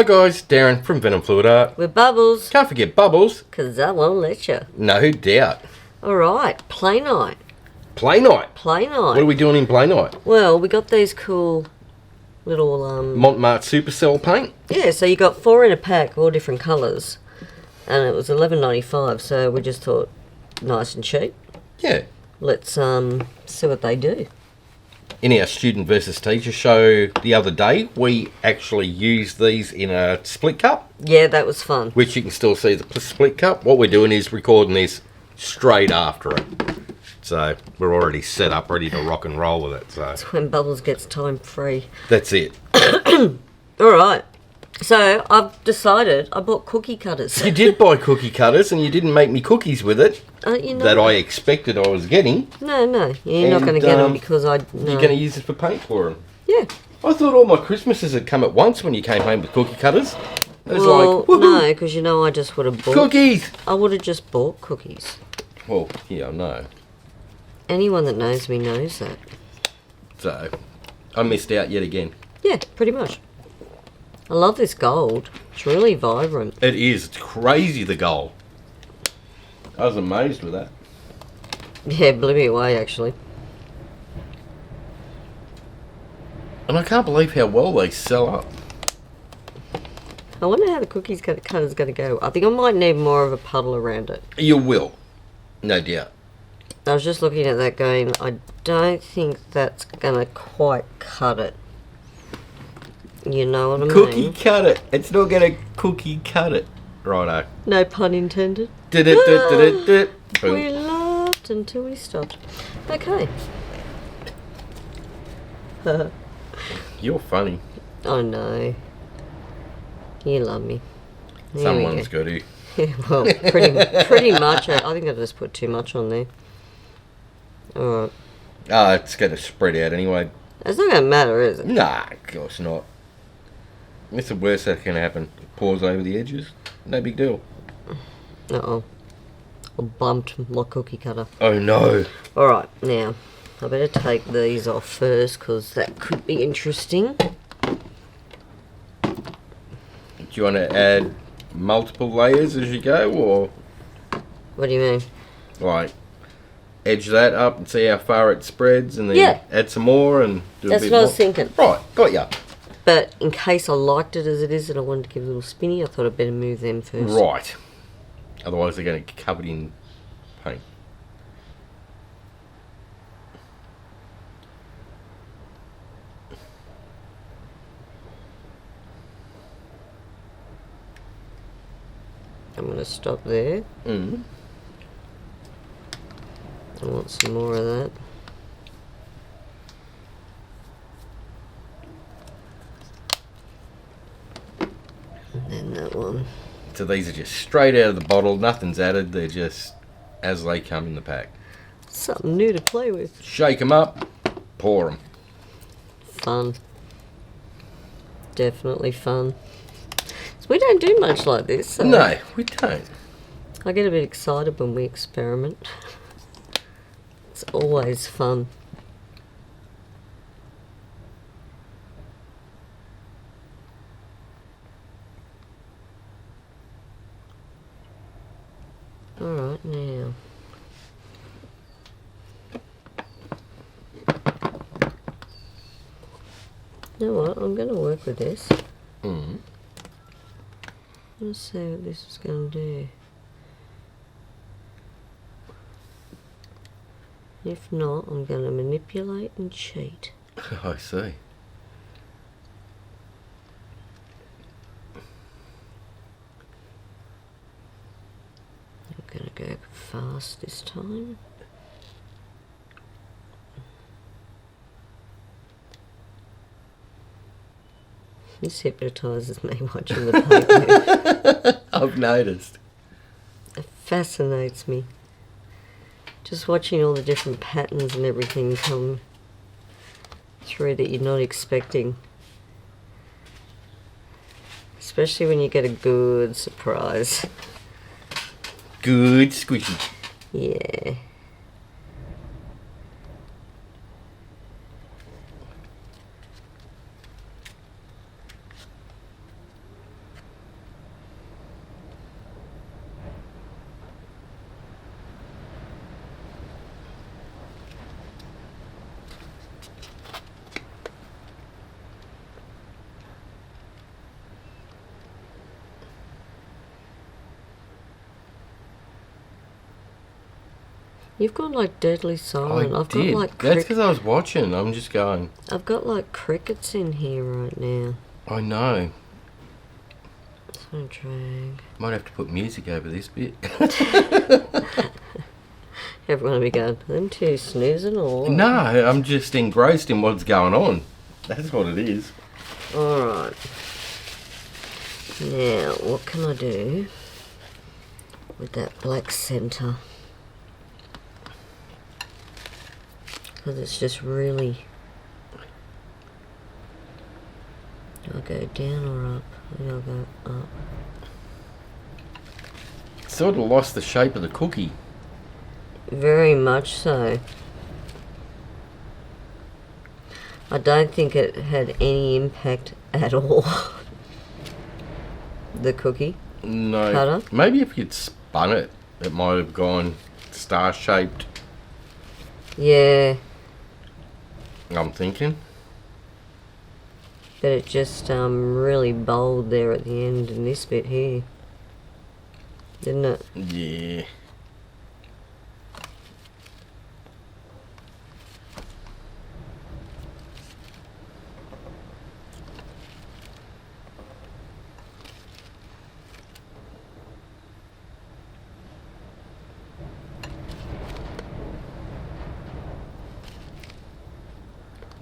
Hi guys, Darren from venomfluidart. With Bubbles, Can't forget Bubbles. because I won't let you. No doubt. Alright, play night. Play night. Play night. What are we doing in play night? Well, we got these cool little, Montmartre Supercell paint. yeah, so you got 4 in a pack, all different colours. And it was $11.95, so we just thought, nice and cheap. Yeah. Let's, see what they do. In our student versus teacher show the other day, we actually used these in a split cup, Yeah, that was fun. which you can still see the split cup. What we're doing is recording this straight after it. So we're already set up, ready to rock and roll with it. So When Bubbles gets time free. that's it. Alright, so I've decided I bought cookie cutters. You did buy cookie cutters and you didn't make me cookies with it You know, that I expected I was getting. No, you're not going to get them because I... No. You're going to use it for paint for them. Yeah. I thought all my Christmases had come at once when you came home with cookie cutters. It was Well, like, woohoo, no, because you know I just would have bought... cookies! I would have just bought cookies. Well, yeah, I know. Anyone that knows me knows that. So, I missed out yet again. Yeah, pretty much. I love this gold. It's really vibrant. It is. It's crazy, the gold. I was amazed with that. Yeah, it blew me away, actually. And I can't believe how well they sell up. I wonder how the cookies cutter's going to go. I think I might need more of a puddle around it. You will. No doubt. I was just looking at that going, I don't think that's going to quite cut it. You know what I mean? Cookie cut it. It's not going to cookie cut it. Righto. No pun intended. Did it. We laughed until we stopped. Okay. You're funny. I know. You love me. There Someone's we go. got to. Well, pretty much. I think I just put too much on there. Alright. Ah, it's going to spread out anyway. It's not going to matter, is it? Nah, of course not. It's the worst that can happen. It pours over the edges. No big deal. Uh-oh. I bumped my cookie cutter. Oh no. Alright, now, I better take these off first, because that could be interesting. Do you want to add multiple layers as you go, or What do you mean? like edge that up and see how far it spreads, and then Yeah. add some more and do That's a bit what I more? was thinking. Right, got ya. But in case I liked it as it is and I wanted to give it a little spinny, I thought I'd better move them first. Right. Otherwise they're going to get covered in paint. I'm going to stop there. Mm. I want some more of that. And then that one. So these are just straight out of the bottle, nothing's added, they're just as they come in the pack. Something new to play with. Shake them up, pour them. Fun. Definitely fun. So we don't do much like this. So No, we don't. I get a bit excited when we experiment. It's always fun. Alright, now. You know what? I'm going to work with this. Mm. Let's see what this is going to do. If not, I'm going to manipulate and cheat. I see. I'm going to go fast this time. This hypnotises me watching the paint move. I've noticed. It fascinates me. Just watching all the different patterns and everything come through that you're not expecting. Especially when you get a good surprise. Good squishy. Yeah. You've got like deadly silent. I've did. got like That's because I was watching. I'm just going. I've got like crickets in here right now. I know. It's gonna drag. Might have to put music over this bit. Everyone will be going, them two snoozing or what? No, I'm just engrossed in what's going on. That's what it is. Alright. Now, what can I do with that black centre? Because it's just really... Do I go down or up? I think I'll go up. Sort of lost the shape of the cookie. Very much so. I don't think it had any impact at all. The cookie No. cutter. Maybe if you'd spun it, it might have gone star-shaped. Yeah, I'm thinking. but it just really bowled there at the end in this bit here. Didn't it? Yeah.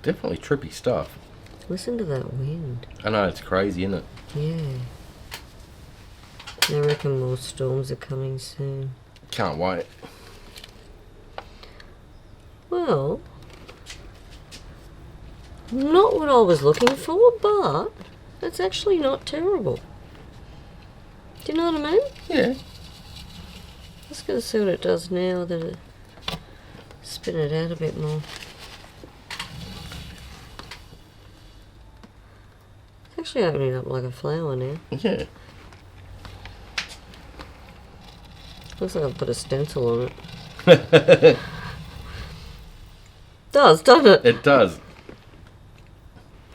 Definitely trippy stuff. Listen to that wind. I know, it's crazy, isn't it? Yeah. I reckon more storms are coming soon. Can't wait. Well, not what I was looking for, but it's actually not terrible. Do you know what I mean? Yeah. Let's go see what it does now that it spin it out a bit more. It's actually opening up like a flower now. Yeah. Looks like I've put a stencil on it. Does, doesn't it? It does.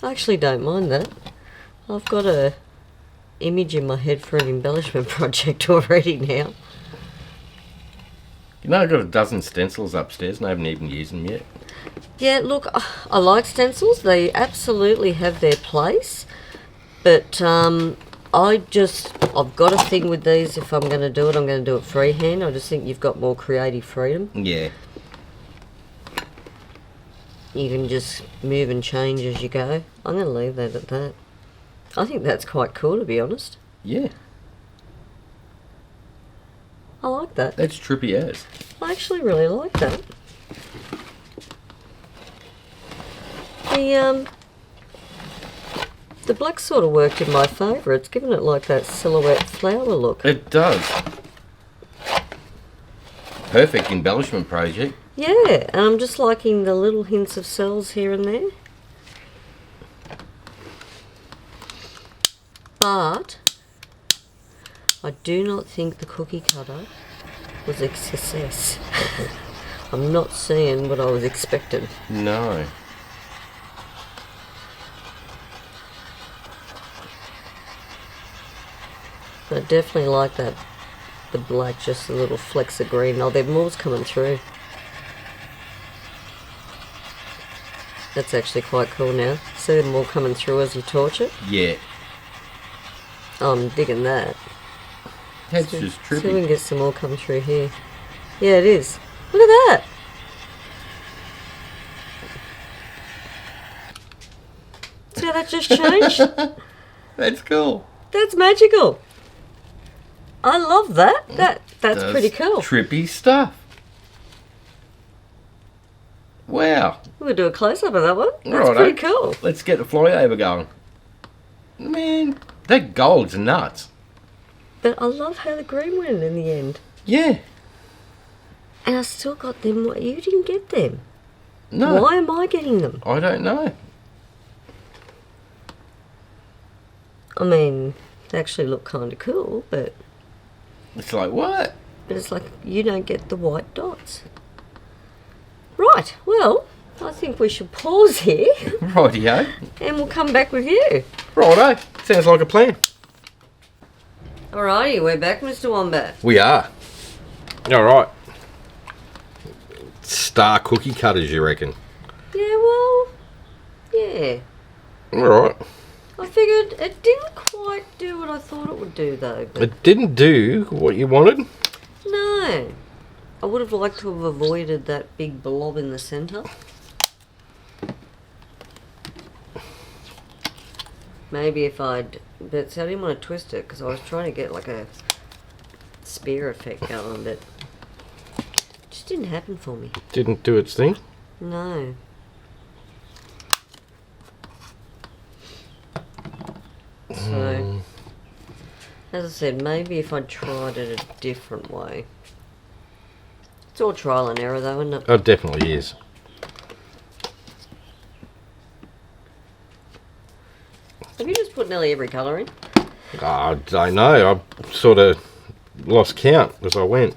I actually don't mind that. I've got a image in my head for an embellishment project already now. You know, I've got a dozen stencils upstairs and I haven't even used them yet. Yeah, look, I like stencils. They absolutely have their place. But I've got a thing with these. If I'm going to do it, I'm going to do it freehand. I just think you've got more creative freedom. Yeah. You can just move and change as you go. I'm going to leave that at that. I think that's quite cool, to be honest. Yeah. I like that. That's trippy as. I actually really like that. The black sort of worked in my favour. It's given it like that silhouette flower look. It does. Perfect embellishment project. Yeah, and I'm just liking the little hints of cells here and there. But I do not think the cookie cutter was a success. I'm not seeing what I was expecting. No. I definitely like that, the black, just a little flecks of green. Oh, there are more's coming through. That's actually quite cool now. See them all coming through as you torch it? Yeah. Oh, I'm digging that. That's just See if we can trippy. get some more come through here. Yeah, it is. Look at that. See how that just changed? That's cool. That's magical. I love that. That's pretty cool. Trippy stuff. Wow. We'll do a close-up of that one. That's Righto. pretty cool. Let's get the flyover going. Man, that gold's nuts. But I love how the green went in the end. Yeah. And I still got them. You didn't get them. No. Why am I getting them? I don't know. I mean, they actually look kind of cool, but It's like, what? it's like you don't get the white dots. Right, well, I think we should pause here Rightio. and we'll come back with you. Righto. Sounds like a plan. Alrighty, we're back, Mr. Wombat. We are. All right. star cookie cutters, you reckon? Yeah, well, yeah. Alright. I figured it didn't quite do what I thought it would do, though. But It didn't do what you wanted? no. I would have liked to have avoided that big blob in the centre. Maybe if I'd... But see, I didn't want to twist it because I was trying to get like a spear effect going, but it just didn't happen for me. Didn't do its thing? No. So, as I said, maybe if I tried it a different way. It's all trial and error though, isn't it? Oh, it definitely is. Have you just put nearly every colour in? I don't know. I sort of lost count as I went.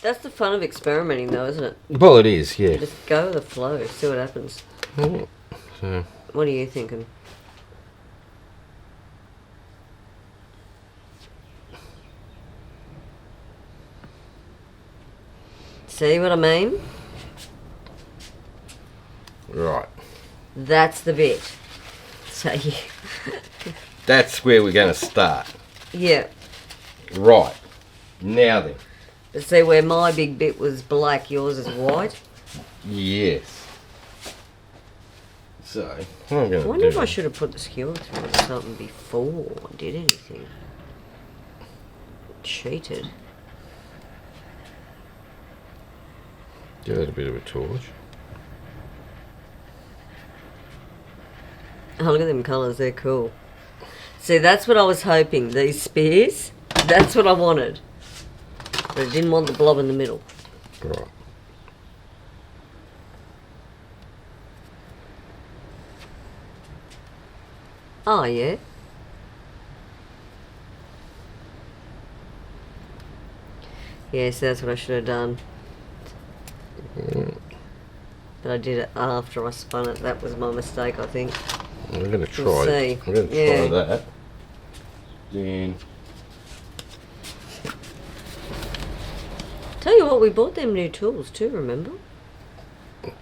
That's the fun of experimenting though, isn't it? Well, it is, yeah. Just go with the flow, see what happens. Yeah. So, What are you thinking? See what I mean? right. That's the bit. So yeah. That's where we're going to start. Yeah. Right. Now then. See where my big bit was black, yours is white? Yes. So, what I'm going I to wonder do... if I should have put the skewer through or something before I did anything. Cheated. Give it a bit of a torch. Oh, look at them colours, they're cool. See, that's what I was hoping. These spears, that's what I wanted. But I didn't want the blob in the middle. Right. Oh, yeah. Yes, that's what I should have done. But I did it after I spun it. That was my mistake, I think. I'm going to try We'll see. it. I'm going to Yeah. try that. Then... Tell you what, we bought them new tools too, remember?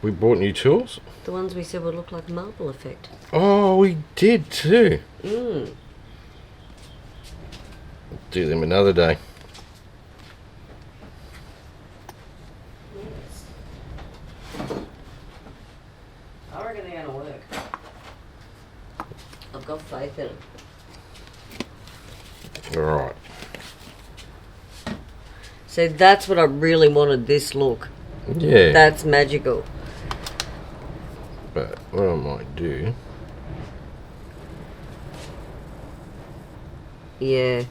We bought new tools? The ones we said would look like marble effect. Oh, we did too. Mm. Do them another day. I reckon they're going to work. I've got faith in them. Alright. So that's what I really wanted, this look. Yeah. That's magical. But what I might do... Yeah.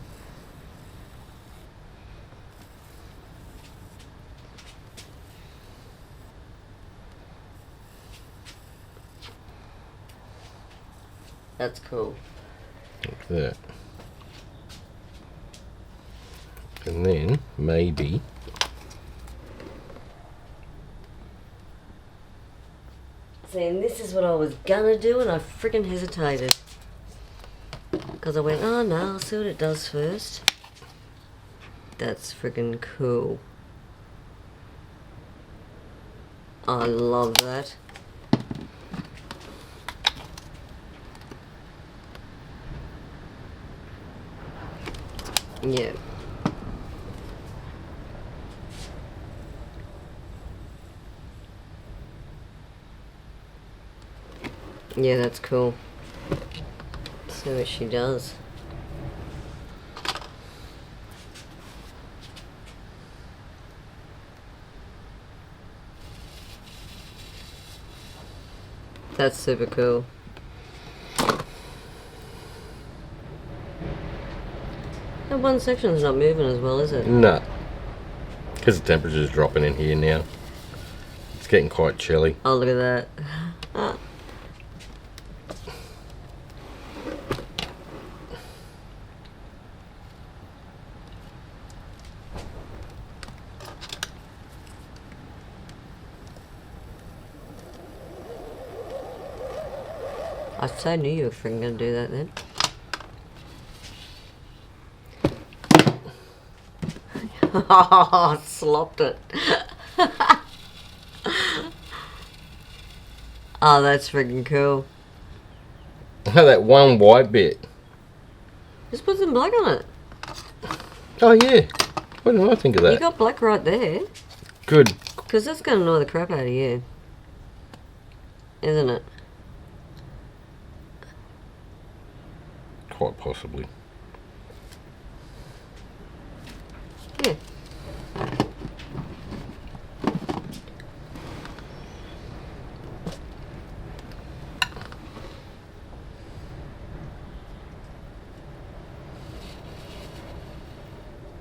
That's cool. Like that. And then, maybe... See, and this is what I was gonna do, and I freaking hesitated. Because I went, oh no, I'll see what it does first. That's freaking cool. I love that. Yeah. Yeah, that's cool. See what she does. That's super cool. That one section's not moving as well, is it? No. Because the temperature's dropping in here now. It's getting quite chilly. Oh, look at that. I so knew you were freaking gonna do that then. Oh, slopped it. Oh, that's freaking cool. Oh, that one white bit. Just put some black on it. Oh, yeah. What did I think of that? You got black right there. Good. Because that's going to annoy the crap out of you. Isn't it? Quite possibly. Yeah.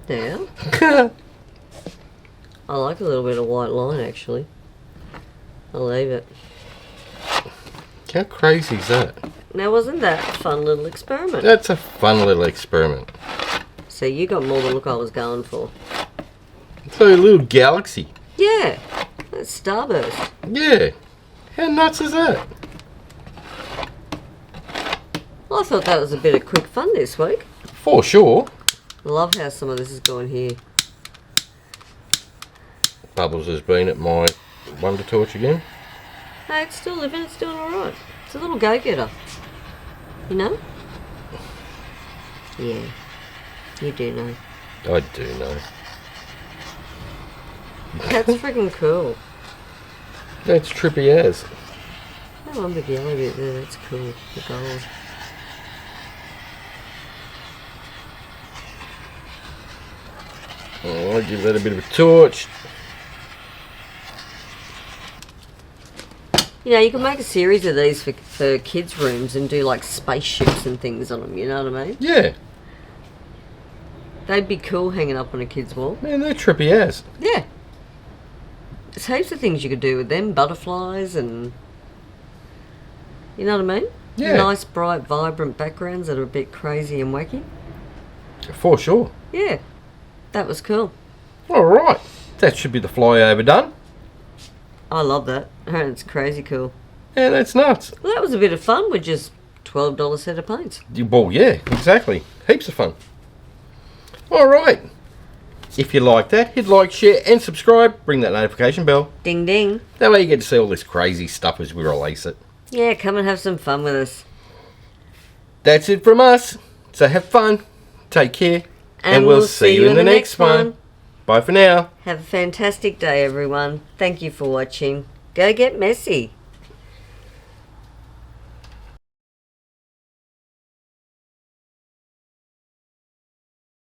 There. I like a little bit of white line, actually. I'll leave it. How crazy is that? Now, wasn't that a fun little experiment? That's a fun little experiment. So you got more than look I was going for. It's like a little galaxy. Yeah. That's starburst. Yeah. How nuts is that? Well, I thought that was a bit of quick fun this week. For sure. Love how some of this is going here. Bubbles has been at my Wonder Torch again. Hey, it's still living, it's doing alright. It's a little go-getter. You know? Yeah. You do know. I do know. That's freaking cool. That's trippy as. That one big yellow bit there, that's cool. The gold. Oh, I'll give that a bit of a torch. You know, you can make a series of these for kids' rooms and do like spaceships and things on them, you know what I mean? Yeah. They'd be cool hanging up on a kid's wall. Man, they're trippy as. Yeah. There's heaps of things you could do with them. Butterflies and... You know what I mean? Yeah. Nice, bright, vibrant backgrounds that are a bit crazy and wacky. For sure. Yeah. That was cool. Alright. That should be the flyover done. I love that. It's crazy cool. Yeah, that's nuts. Well, that was a bit of fun with just $12 set of paints. Well, yeah, exactly. Heaps of fun. Alright. If you like that, hit like, share and subscribe. Ring that notification bell. Ding ding. That way you get to see all this crazy stuff as we release it. Yeah, come and have some fun with us. That's it from us. So have fun. Take care. And we'll see you in the next one. Bye for now. Have a fantastic day, everyone. Thank you for watching. Go get messy.